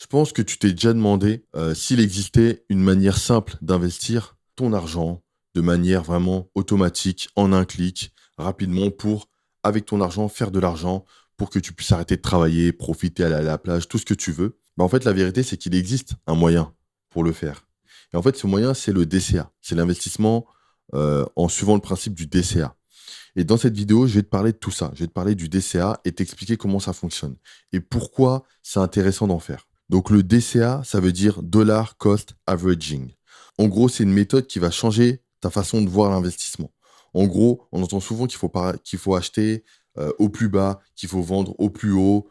Je pense que tu t'es déjà demandé s'il existait une manière simple d'investir ton argent de manière vraiment automatique, en un clic, rapidement, pour, avec ton argent, faire de l'argent, pour que tu puisses arrêter de travailler, profiter, aller à la plage, tout ce que tu veux. Bah, en fait, la vérité, c'est qu'il existe un moyen pour le faire. Et en fait, ce moyen, c'est le DCA. C'est l'investissement en suivant le principe du DCA. Et dans cette vidéo, je vais te parler de tout ça. Je vais te parler du DCA et t'expliquer comment ça fonctionne et pourquoi c'est intéressant d'en faire. Donc le DCA, ça veut dire Dollar Cost Averaging. En gros, c'est une méthode qui va changer ta façon de voir l'investissement. En gros, on entend souvent qu'il faut acheter au plus bas, qu'il faut vendre au plus haut.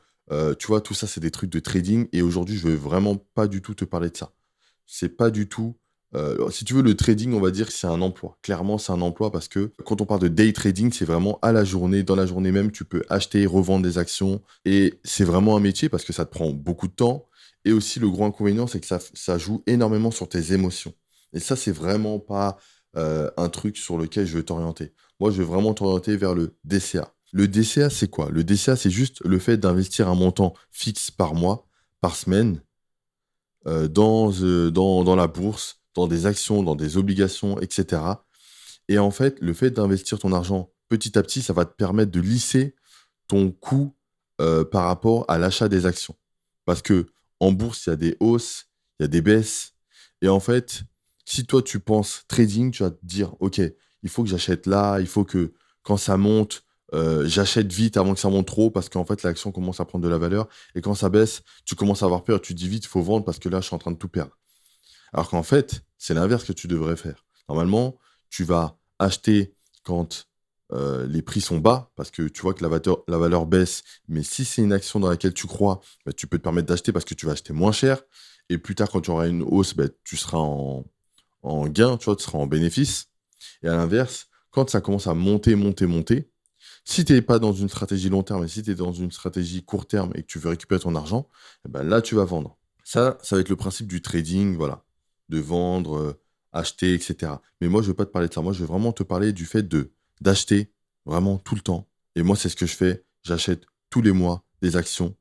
Tu vois, tout ça, c'est des trucs de trading. Et aujourd'hui, je ne vais vraiment pas du tout te parler de ça. C'est pas du tout si tu veux, le trading, on va dire que c'est un emploi. Clairement, c'est un emploi parce que quand on parle de day trading, c'est vraiment à la journée. Dans la journée même, tu peux acheter, revendre des actions. Et c'est vraiment un métier parce que ça te prend beaucoup de temps. Et aussi, le gros inconvénient, c'est que ça joue énormément sur tes émotions. Et ça, c'est vraiment pas un truc sur lequel je veux t'orienter. Moi, je veux vraiment t'orienter vers le DCA. Le DCA, c'est quoi? Le DCA, c'est juste le fait d'investir un montant fixe par mois, par semaine, dans la bourse, dans des actions, dans des obligations, etc. Et en fait, le fait d'investir ton argent petit à petit, ça va te permettre de lisser ton coût par rapport à l'achat des actions. Parce que en bourse, il y a des hausses, il y a des baisses. Et en fait, si toi, tu penses trading, tu vas te dire, OK, il faut que j'achète là, il faut que quand ça monte, j'achète vite avant que ça monte trop parce qu'en fait, l'action commence à prendre de la valeur. Et quand ça baisse, tu commences à avoir peur, tu te dis vite, il faut vendre parce que là, je suis en train de tout perdre. Alors qu'en fait, c'est l'inverse que tu devrais faire. Normalement, tu vas acheter quand les prix sont bas, parce que tu vois que la valeur baisse. Mais si c'est une action dans laquelle tu crois, bah, tu peux te permettre d'acheter parce que tu vas acheter moins cher. Et plus tard, quand tu auras une hausse, bah, tu seras en gain, tu vois, tu seras en bénéfice. Et à l'inverse, quand ça commence à monter, monter, monter, si tu n'es pas dans une stratégie long terme et si tu es dans une stratégie court terme et que tu veux récupérer ton argent, eh ben là, tu vas vendre. Ça va être le principe du trading, voilà, de vendre, acheter, etc. Mais moi, je ne veux pas te parler de ça. Moi, je veux vraiment te parler du fait d'acheter vraiment tout le temps. Et moi, c'est ce que je fais. J'achète tous les mois des actions.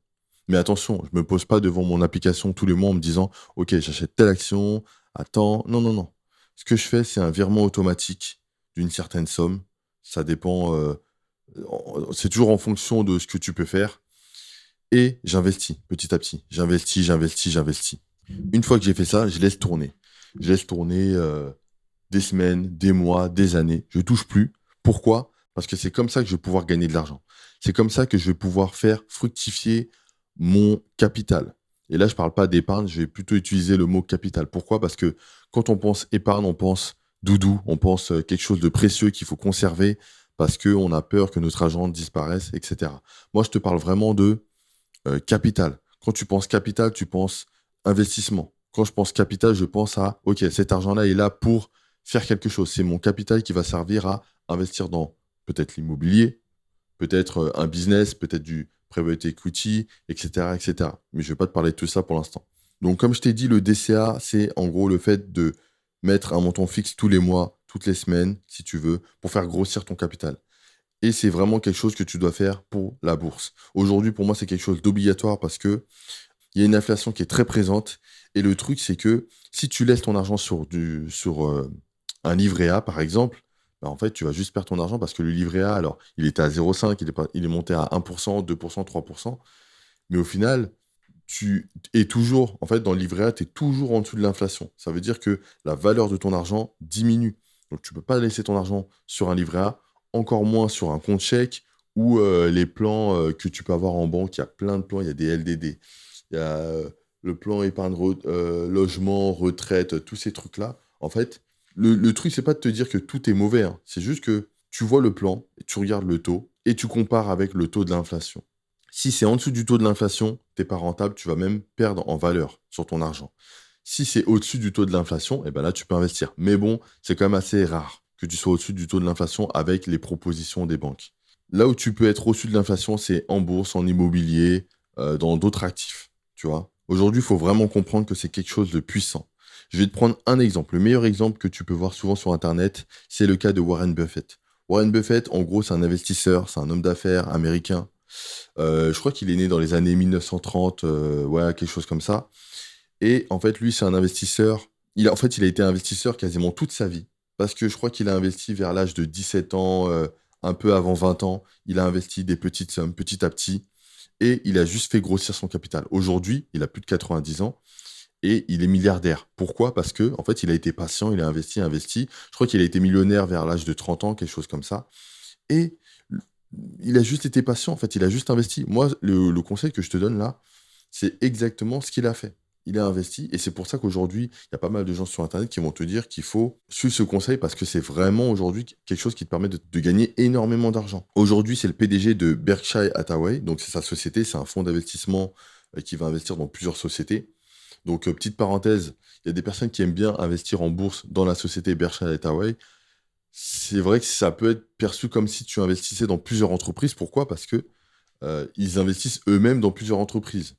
Mais attention, je ne me pose pas devant mon application tous les mois en me disant, OK, j'achète telle action, attends. Non, non, non. Ce que je fais, c'est un virement automatique d'une certaine somme. Ça dépend, c'est toujours en fonction de ce que tu peux faire. Et j'investis petit à petit. J'investis, j'investis, j'investis. Une fois que j'ai fait ça, je laisse tourner. Je laisse tourner des semaines, des mois, des années. Je touche plus. Pourquoi? Parce que c'est comme ça que je vais pouvoir gagner de l'argent. C'est comme ça que je vais pouvoir faire fructifier mon capital. Et là, je ne parle pas d'épargne, je vais plutôt utiliser le mot capital. Pourquoi? Parce que quand on pense épargne, on pense doudou, on pense quelque chose de précieux qu'il faut conserver parce qu'on a peur que notre argent disparaisse, etc. Moi, je te parle vraiment de capital. Quand tu penses capital, tu penses investissement. Quand je pense capital, je pense à, OK, cet argent-là est là pour faire quelque chose. C'est mon capital qui va servir à investir dans peut-être l'immobilier, peut-être un business, peut-être du private equity, etc., etc. Mais je ne vais pas te parler de tout ça pour l'instant. Donc, comme je t'ai dit, le DCA, c'est en gros le fait de mettre un montant fixe tous les mois, toutes les semaines, si tu veux, pour faire grossir ton capital. Et c'est vraiment quelque chose que tu dois faire pour la bourse. Aujourd'hui, pour moi, c'est quelque chose d'obligatoire parce que il y a une inflation qui est très présente. Et le truc, c'est que si tu laisses ton argent sur un livret A, par exemple, bah, en fait, tu vas juste perdre ton argent parce que le livret A, alors, il était à 0,5, il est monté à 1%, 2%, 3%. Mais au final, tu es toujours, en fait, dans le livret A, tu es toujours en dessous de l'inflation. Ça veut dire que la valeur de ton argent diminue. Donc, tu ne peux pas laisser ton argent sur un livret A, encore moins sur un compte chèque ou les plans que tu peux avoir en banque. Il y a plein de plans, il y a des LDD, il y a le plan épargne logement, retraite, tous ces trucs-là. En fait, le truc, c'est pas de te dire que tout est mauvais, hein. C'est juste que tu vois le plan, et tu regardes le taux et tu compares avec le taux de l'inflation. Si c'est en dessous du taux de l'inflation, t'es pas rentable, tu vas même perdre en valeur sur ton argent. Si c'est au-dessus du taux de l'inflation, eh ben là, tu peux investir. Mais bon, c'est quand même assez rare que tu sois au-dessus du taux de l'inflation avec les propositions des banques. Là où tu peux être au-dessus de l'inflation, c'est en bourse, en immobilier, dans d'autres actifs, tu vois. Aujourd'hui, il faut vraiment comprendre que c'est quelque chose de puissant. Je vais te prendre un exemple. Le meilleur exemple que tu peux voir souvent sur Internet, c'est le cas de Warren Buffett. Warren Buffett, en gros, c'est un investisseur, c'est un homme d'affaires américain. Je crois qu'il est né dans les années 1930, ouais, quelque chose comme ça. Et en fait, lui, c'est un investisseur. Il a été investisseur quasiment toute sa vie. Parce que je crois qu'il a investi vers l'âge de 17 ans, un peu avant 20 ans. Il a investi des petites sommes, petit à petit. Et il a juste fait grossir son capital. Aujourd'hui, il a plus de 90 ans et il est milliardaire. Pourquoi? Parce que, en fait, il a été patient, il a investi, investi. Je crois qu'il a été millionnaire vers l'âge de 30 ans, quelque chose comme ça. Et il a juste été patient, en fait, il a juste investi. Moi, le conseil que je te donne là, c'est exactement ce qu'il a fait. Il a investi et c'est pour ça qu'aujourd'hui, il y a pas mal de gens sur Internet qui vont te dire qu'il faut suivre ce conseil parce que c'est vraiment aujourd'hui quelque chose qui te permet de gagner énormément d'argent. Aujourd'hui, c'est le PDG de Berkshire Hathaway, donc c'est sa société, c'est un fonds d'investissement qui va investir dans plusieurs sociétés. Donc, petite parenthèse, il y a des personnes qui aiment bien investir en bourse dans la société Berkshire Hathaway. C'est vrai que ça peut être perçu comme si tu investissais dans plusieurs entreprises. Pourquoi? Parce que ils investissent eux-mêmes dans plusieurs entreprises.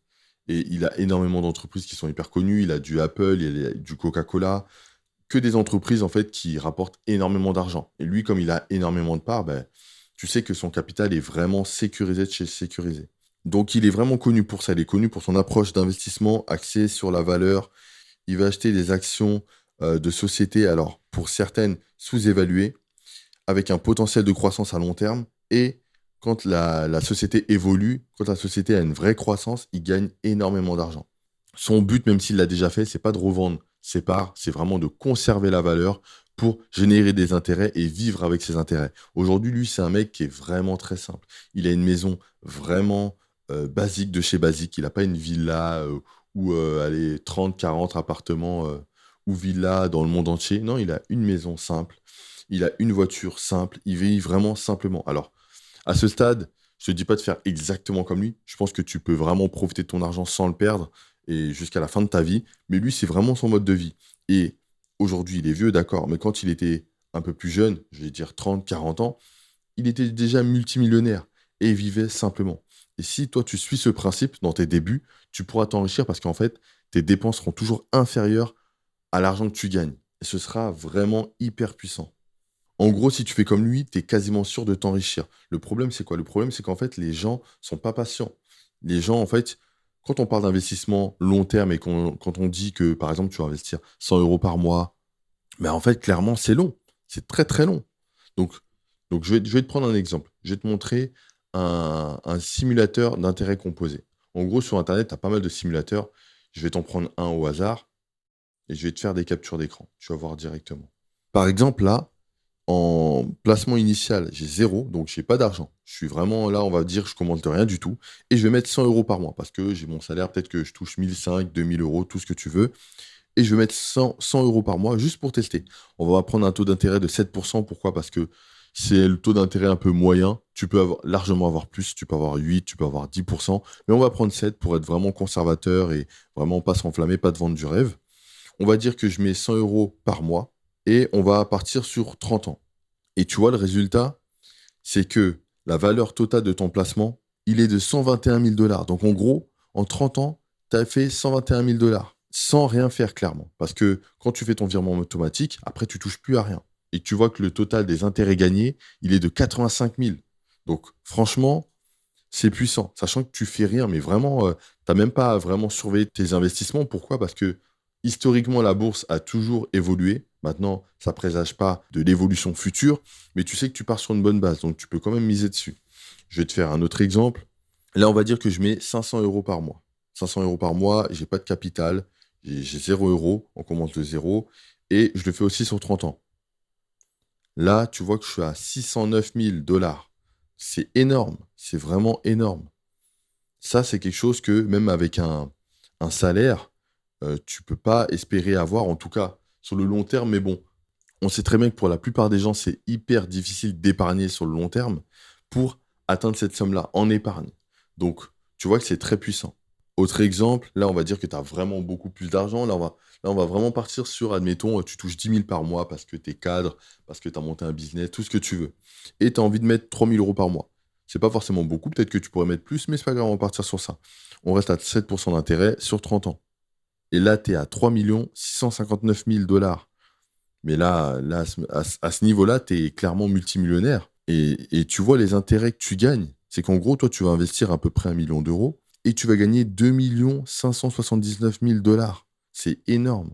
Et il a énormément d'entreprises qui sont hyper connues. Il a du Apple, il a du Coca-Cola, que des entreprises en fait qui rapportent énormément d'argent. Et lui, comme il a énormément de parts, ben, tu sais que son capital est vraiment sécurisé de chez sécurisé. Donc il est vraiment connu pour ça. Il est connu pour son approche d'investissement axée sur la valeur. Il va acheter des actions de sociétés, alors pour certaines sous-évaluées, avec un potentiel de croissance à long terme. Et quand la société évolue, quand la société a une vraie croissance, il gagne énormément d'argent. Son but, même s'il l'a déjà fait, c'est pas de revendre ses parts, c'est vraiment de conserver la valeur pour générer des intérêts et vivre avec ses intérêts. Aujourd'hui, lui, c'est un mec qui est vraiment très simple. Il a une maison vraiment basique de chez basique. Il n'a pas une villa ou allez, 30, 40 appartements ou villas dans le monde entier. Non, il a une maison simple. Il a une voiture simple. Il vit vraiment simplement. Alors, à ce stade, je te dis pas de faire exactement comme lui. Je pense que tu peux vraiment profiter de ton argent sans le perdre et jusqu'à la fin de ta vie. Mais lui, c'est vraiment son mode de vie. Et aujourd'hui, il est vieux, d'accord, mais quand il était un peu plus jeune, je vais dire 30, 40 ans, il était déjà multimillionnaire et il vivait simplement. Et si toi, tu suis ce principe dans tes débuts, tu pourras t'enrichir parce qu'en fait, tes dépenses seront toujours inférieures à l'argent que tu gagnes. Et ce sera vraiment hyper puissant. En gros, si tu fais comme lui, tu es quasiment sûr de t'enrichir. Le problème, c'est quoi? Le problème, c'est qu'en fait, les gens sont pas patients. Les gens, en fait, quand on parle d'investissement long terme et quand on dit que, par exemple, tu vas investir 100 euros par mois, mais en fait, clairement, c'est long. C'est très, très long. Donc, donc je vais te prendre un exemple. Je vais te montrer un simulateur d'intérêt composé. En gros, sur Internet, tu as pas mal de simulateurs. Je vais t'en prendre un au hasard et je vais te faire des captures d'écran. Tu vas voir directement. Par exemple, là, en placement initial, j'ai zéro, donc j'ai pas d'argent. Je suis vraiment là, on va dire, je commande de rien du tout. Et je vais mettre 100 euros par mois parce que j'ai mon salaire, peut-être que je touche 1005, 2000 euros, tout ce que tu veux. Et je vais mettre 100 euros par mois juste pour tester. On va prendre un taux d'intérêt de 7%. Pourquoi? Parce que c'est le taux d'intérêt un peu moyen. Tu peux largement avoir plus, tu peux avoir 8, tu peux avoir 10%. Mais on va prendre 7 pour être vraiment conservateur et vraiment pas s'enflammer, pas de vendre du rêve. On va dire que je mets 100 euros par mois et on va partir sur 30 ans. Et tu vois, le résultat, c'est que la valeur totale de ton placement, il est de 121 000 dollars. Donc en gros, en 30 ans, tu as fait 121 000 dollars sans rien faire clairement. Parce que quand tu fais ton virement automatique, après, tu touches plus à rien. Et tu vois que le total des intérêts gagnés, il est de 85 000. Donc franchement, c'est puissant. Sachant que tu fais rien, mais vraiment, tu n'as même pas à vraiment surveiller tes investissements. Pourquoi? Parce que historiquement, la bourse a toujours évolué. Maintenant, ça ne présage pas de l'évolution future, mais tu sais que tu pars sur une bonne base, donc tu peux quand même miser dessus. Je vais te faire un autre exemple. Là, on va dire que je mets 500 euros par mois. 500 euros par mois, j'ai pas de capital, j'ai 0 euros, on commence de zéro, et je le fais aussi sur 30 ans. Là, tu vois que je suis à 609 000 dollars. C'est énorme, c'est vraiment énorme. Ça, c'est quelque chose que même avec un salaire, tu peux pas espérer avoir, en tout cas sur le long terme. Mais bon, on sait très bien que pour la plupart des gens, c'est hyper difficile d'épargner sur le long terme pour atteindre cette somme-là en épargne. Donc, tu vois que c'est très puissant. Autre exemple, là, on va dire que tu as vraiment beaucoup plus d'argent. Là, on va vraiment partir sur, admettons, tu touches 10 000 par mois parce que tu es cadre, parce que tu as monté un business, tout ce que tu veux. Et tu as envie de mettre 3 000 euros par mois. C'est pas forcément beaucoup, peut-être que tu pourrais mettre plus, mais c'est pas grave, on va partir sur ça. On reste à 7% d'intérêt sur 30 ans. Et là, tu es à 3 659 000 dollars. Mais là, à ce niveau-là, tu es clairement multimillionnaire. Et tu vois les intérêts que tu gagnes, C'est qu'en gros, toi, tu vas investir à peu près 1 million d'euros et tu vas gagner 2 579 000 $. C'est énorme.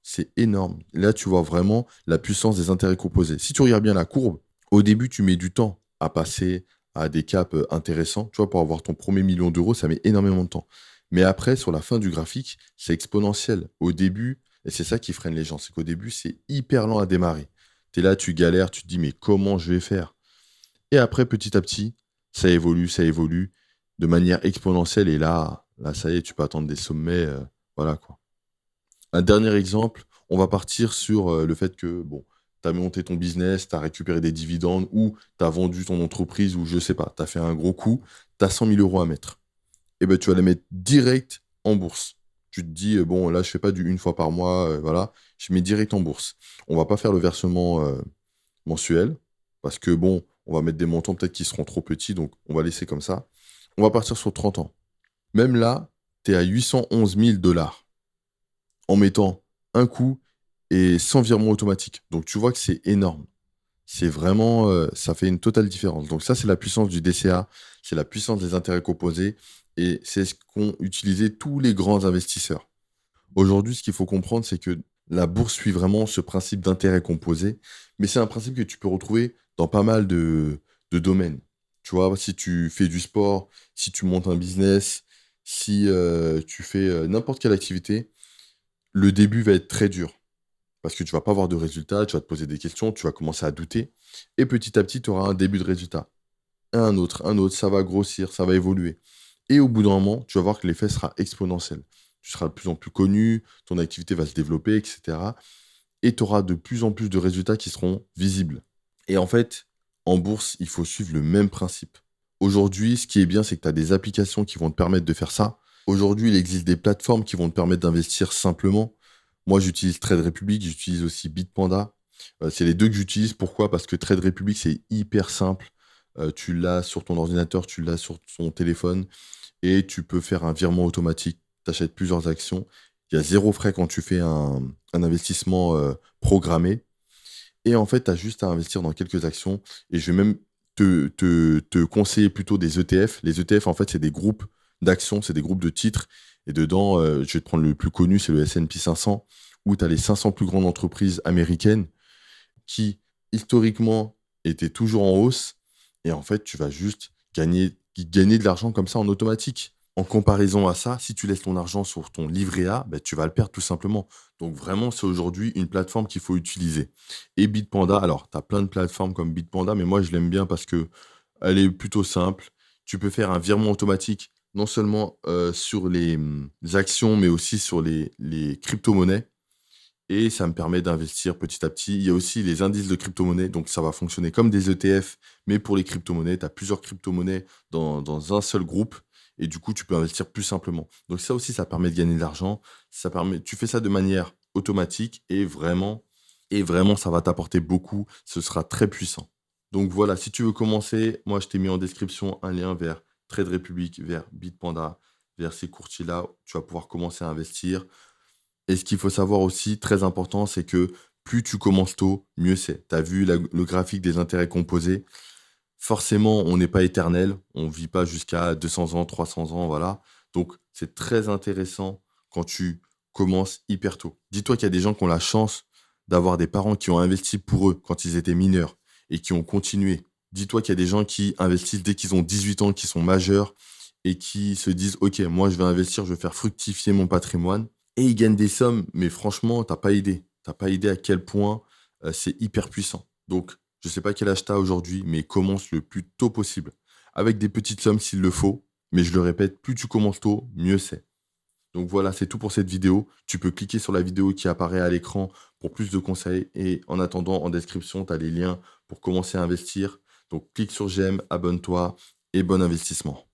C'est énorme. Là, tu vois vraiment la puissance des intérêts composés. Si tu regardes bien la courbe, au début, tu mets du temps à passer à des caps intéressants. Tu vois, pour avoir ton premier 1 million d'euros, ça met énormément de temps. Mais après, sur la fin du graphique, c'est exponentiel. Au début, et c'est ça qui freine les gens, c'est qu'au début, c'est hyper lent à démarrer. Tu es là, tu galères, tu te dis, mais comment je vais faire? Et après, petit à petit, ça évolue de manière exponentielle. Et là, ça y est, tu peux attendre des sommets. Voilà quoi. Un dernier exemple, on va partir sur le fait que, bon, tu as monté ton business, tu as récupéré des dividendes ou tu as vendu ton entreprise ou je sais pas, tu as fait un gros coup, tu as 100 000 euros à mettre. Et ben, tu vas les mettre direct en bourse. Tu te dis, bon, là, je fais pas du une fois par mois, voilà, je mets direct en bourse. On va pas faire le versement mensuel parce que, bon, on va mettre des montants peut-être qui seront trop petits, donc on va laisser comme ça. On va partir sur 30 ans. Même là, tu es à 811 000 $ en mettant un coup et sans virement automatique. Donc tu vois que c'est énorme. C'est vraiment, ça fait une totale différence. Donc ça, c'est la puissance du DCA, c'est la puissance des intérêts composés et c'est ce qu'ont utilisé tous les grands investisseurs. Aujourd'hui, ce qu'il faut comprendre, c'est que la bourse suit vraiment ce principe d'intérêt composé, mais c'est un principe que tu peux retrouver dans pas mal de domaines. Tu vois, si tu fais du sport, si tu montes un business, si tu fais n'importe quelle activité, le début va être très dur parce que tu vas pas avoir de résultats, tu vas te poser des questions, tu vas commencer à douter et petit à petit, tu auras un début de résultat. Un autre, ça va grossir, ça va évoluer et au bout d'un moment, tu vas voir que l'effet sera exponentiel. Tu seras de plus en plus connu, ton activité va se développer et cetera et tu auras de plus en plus de résultats qui seront visibles et en fait, en bourse, il faut suivre le même principe. Aujourd'hui, ce qui est bien, c'est que tu as des applications qui vont te permettre de faire ça. Aujourd'hui, il existe des plateformes qui vont te permettre d'investir simplement. Moi, j'utilise Trade Republic, j'utilise aussi Bitpanda. C'est les deux que j'utilise. Pourquoi? Parce que Trade Republic, c'est hyper simple. Tu l'as sur ton ordinateur, tu l'as sur ton téléphone et tu peux faire un virement automatique. Tu achètes plusieurs actions. Il y a zéro frais quand tu fais un investissement programmé. Et en fait, tu as juste à investir dans quelques actions. Et je vais même te conseiller plutôt des ETF. Les ETF, en fait, c'est des groupes d'actions, c'est des groupes de titres. Et dedans, je vais te prendre le plus connu, c'est le S&P 500, où tu as les 500 plus grandes entreprises américaines qui, historiquement, étaient toujours en hausse. Et en fait, tu vas juste gagner de l'argent comme ça en automatique. En comparaison à ça, si tu laisses ton argent sur ton livret A, ben, tu vas le perdre tout simplement. Donc vraiment, c'est aujourd'hui une plateforme qu'il faut utiliser. Et Bitpanda, alors, tu as plein de plateformes comme Bitpanda, mais moi, je l'aime bien parce que elle est plutôt simple. Tu peux faire un virement automatique, non seulement sur les actions, mais aussi sur les crypto-monnaies. Et ça me permet d'investir petit à petit. Il y a aussi les indices de crypto-monnaies, donc ça va fonctionner comme des ETF, mais pour les crypto-monnaies, tu as plusieurs crypto-monnaies dans un seul groupe, et du coup, tu peux investir plus simplement. Donc ça aussi, ça permet de gagner de l'argent. Tu fais ça de manière automatique, et vraiment, ça va t'apporter beaucoup. Ce sera très puissant. Donc voilà, si tu veux commencer, moi, je t'ai mis en description un lien vers Trade Republic, vers Bitpanda, vers ces courtiers-là. Tu vas pouvoir commencer à investir. Et ce qu'il faut savoir aussi, très important, c'est que plus tu commences tôt, mieux c'est. Tu as vu le graphique des intérêts composés. Forcément, on n'est pas éternel. On ne vit pas jusqu'à 200 ans, 300 ans, voilà. Donc, c'est très intéressant quand tu commences hyper tôt. Dis-toi qu'il y a des gens qui ont la chance d'avoir des parents qui ont investi pour eux quand ils étaient mineurs et qui ont continué. Dis-toi qu'il y a des gens qui investissent dès qu'ils ont 18 ans, qui sont majeurs et qui se disent, OK, moi, je vais investir, je vais faire fructifier mon patrimoine. Et ils gagnent des sommes, mais franchement, t'as pas idée. T'as pas idée à quel point c'est hyper puissant. Donc, je sais pas quel âge tu as aujourd'hui, mais commence le plus tôt possible. Avec des petites sommes s'il le faut. Mais je le répète, plus tu commences tôt, mieux c'est. Donc voilà, c'est tout pour cette vidéo. Tu peux cliquer sur la vidéo qui apparaît à l'écran pour plus de conseils. Et en attendant, en description, tu as les liens pour commencer à investir. Donc clique sur j'aime, abonne-toi et bon investissement.